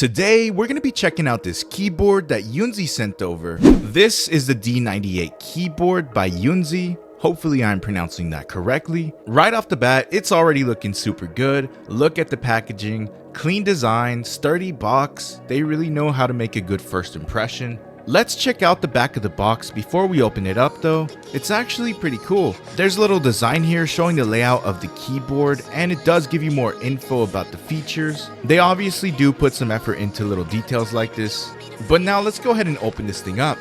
Today, we're going to be checking out this keyboard that YUNZII sent over. This is the D98 keyboard by YUNZII. Hopefully I'm pronouncing that correctly. Right off the bat, it's already looking super good. Look at the packaging, clean design, sturdy box. They really know how to make a good first impression. Let's check out the back of the box before we open it up though. It's actually pretty cool. There's a little design here showing the layout of the keyboard, and it does give you more info about the features. They obviously do put some effort into little details like this. But now let's go ahead and open this thing up.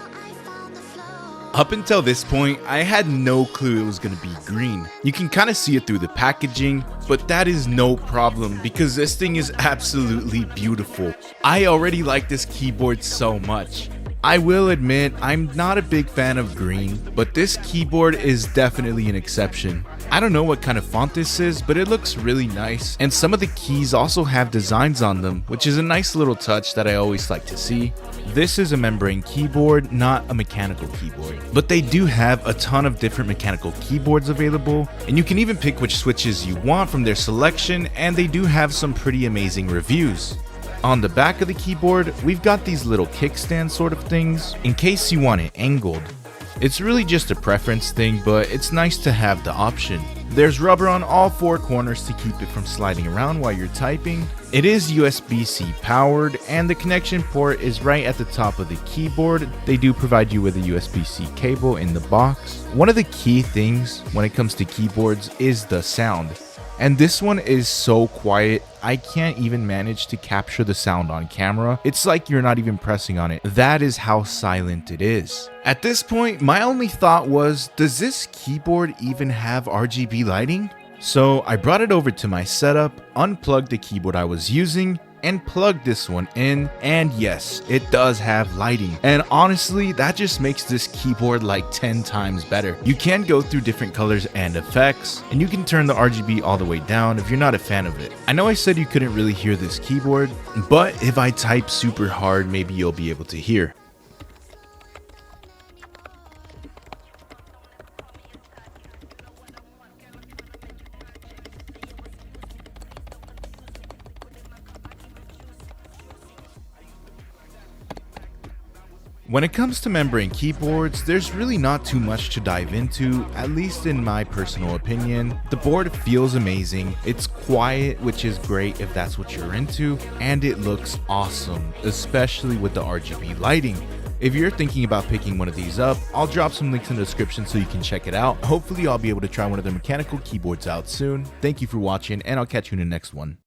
Up until this point, I had no clue it was going to be green. You can kind of see it through the packaging, but that is no problem because this thing is absolutely beautiful. I already like this keyboard so much. I will admit, I'm not a big fan of green, but this keyboard is definitely an exception. I don't know what kind of font this is, but it looks really nice, and some of the keys also have designs on them, which is a nice little touch that I always like to see. This is a membrane keyboard, not a mechanical keyboard, but they do have a ton of different mechanical keyboards available, and you can even pick which switches you want from their selection, and they do have some pretty amazing reviews. On the back of the keyboard, we've got these little kickstand sort of things in case you want it angled. It's really just a preference thing, but it's nice to have the option. There's rubber on all four corners to keep it from sliding around while you're typing. It is USB-C powered, and the connection port is right at the top of the keyboard. They do provide you with a USB-C cable in the box. One of the key things when it comes to keyboards is the sound. And this one is so quiet, I can't even manage to capture the sound on camera. It's like you're not even pressing on it. That is how silent it is. At this point, my only thought was, does this keyboard even have RGB lighting? So I brought it over to my setup, unplugged the keyboard I was using, and plugged this one in, and yes, it does have lighting. And honestly, that just makes this keyboard like 10 times better. You can go through different colors and effects, and you can turn the RGB all the way down if you're not a fan of it. I know I said you couldn't really hear this keyboard, but if I type super hard, maybe you'll be able to hear. When it comes to membrane keyboards, there's really not too much to dive into, at least in my personal opinion. The board feels amazing, it's quiet, which is great if that's what you're into, and it looks awesome, especially with the RGB lighting. If you're thinking about picking one of these up, I'll drop some links in the description so you can check it out. Hopefully I'll be able to try one of the mechanical keyboards out soon. Thank you for watching, and I'll catch you in the next one.